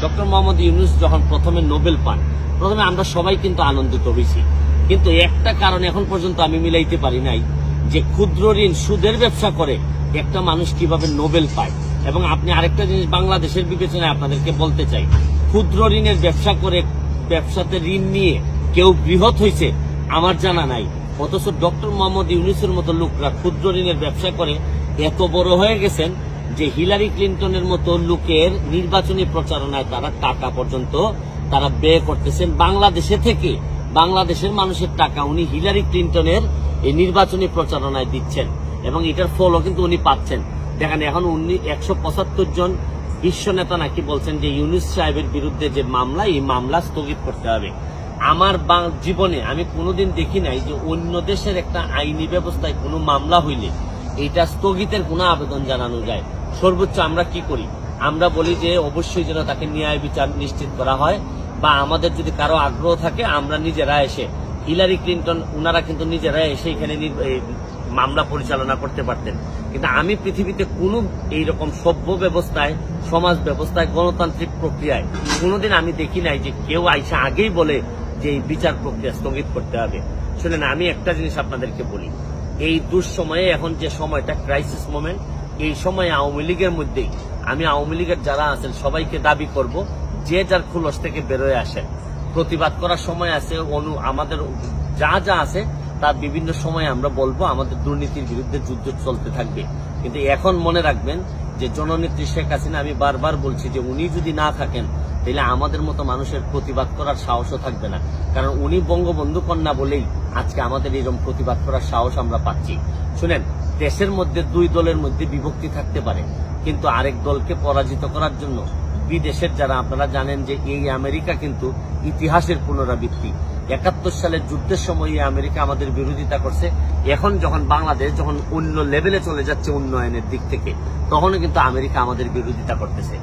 Doctor Mohammad Yunus যখন প্রথমে Nobel পান, প্রথমে আমরা সবাই কিন্তু আনন্দিত হয়েছি, কিন্তু একটা কারণ এখন পর্যন্ত আমি মিলাইতে পারি নাই যে ক্ষুদ্র ঋণ সুদের ব্যবসা করে একটা মানুষ কিভাবে নোবেল পায়। এবং আপনি আরেকটা জিনিস বাংলাদেশের বিবেচনায় আপনাদেরকে বলতে চাই, ক্ষুদ্র ঋণের ব্যবসা করে ব্যবসাতে ঋণ নিয়ে কেউ বৃহৎ হয়েছে আমার জানা নাই, অথচ ডক্টর মোহাম্মদ ইউনূসের মতো লোকরা ক্ষুদ্র ঋণের ব্যবসা করে এত বড় হয়ে গেছেন যে হিলারি ক্লিন্টনের মতো লোকের নির্বাচনী প্রচারণায় তারা টাকা পর্যন্ত তারা ব্যয় করতেছেন বাংলাদেশে থেকে। বাংলাদেশের মানুষের টাকা উনি হিলারি ক্লিন্টনের এই নির্বাচনী প্রচারণায় দিচ্ছেন এবং এটার ফলও কিন্তু উনি পাচ্ছেন। দেখেন এখন উনি 175 জন বিশ্ব নেতা নাকি বলছেন যে ইউনূস সাহেবের বিরুদ্ধে যে মামলা, এই মামলা স্থগিত করতে হবে। আমার জীবনে আমি কোনোদিন দেখি নাই যে অন্য দেশের একটা আইনি ব্যবস্থায় কোনো মামলা হইলে এটা স্থগিতের কোনো আবেদন জানানো যায়। সর্বোচ্চ আমরা কি করি, আমরা বলি যে অবশ্যই যেন তাকে ন্যায় বিচার নিশ্চিত করা হয়, বা আমাদের যদি কারো আগ্রহ থাকে আমরা নিজেরা এসে, হিলারি ক্লিন্টন উনারা কিন্তু নিজেরা এসে এখানে মামলা পরিচালনা করতে পারতেন। কিন্তু আমি পৃথিবীতে কোনো এইরকম সভ্য ব্যবস্থায়, সমাজ ব্যবস্থায়, গণতান্ত্রিক প্রক্রিয়ায় কোনোদিন আমি দেখি নাই যে কেউ আইসা আগেই বলে যে এই বিচার প্রক্রিয়া স্থগিত করতে হবে। শুনেন, আমি একটা জিনিস আপনাদেরকে বলি, এই দুঃসময়ে এখন যে সময়টা ক্রাইসিস মোমেন্ট, এই সময়ে আওয়ামী লীগের মধ্যেই আমি আওয়ামী লীগের যারা আছেন সবাইকে দাবি করব যে যার খুলস থেকে বেরোয় আসেন। প্রতিবাদ করার সময় আছে, আমাদের যা যা আছে তার বিভিন্ন সময় আমরা বলবো আমাদের দুর্নীতির বিরুদ্ধে যুদ্ধ চলতে থাকবে। কিন্তু এখন মনে রাখবেন যে জননেত্রী শেখ হাসিনা, আমি বারবার বলছি যে উনি যদি না থাকেন তাহলে আমাদের মতো মানুষের প্রতিবাদ করার সাহসও থাকবে না, কারণ উনি বঙ্গবন্ধু কন্যা বলেই আজকে আমাদের এরকম প্রতিবাদ করার সাহস আমরা পাচ্ছি। শুনেন, দেশের মধ্যে দুই দলের মধ্যে বিভক্তি থাকতে পারে, কিন্তু আরেক দলকে পরাজিত করার জন্য বিদেশের যারা, আপনারা জানেন যে এই আমেরিকা কিন্তু ইতিহাসের পুনরাবৃত্তি। 71 সালের যুদ্ধের সময় এই আমেরিকা আমাদের বিরোধিতা করছে। এখন যখন বাংলাদেশ যখন অন্য লেভেলে চলে যাচ্ছে উন্নয়নের দিক থেকে, তখনও কিন্তু আমেরিকা আমাদের বিরোধিতা করতেছে।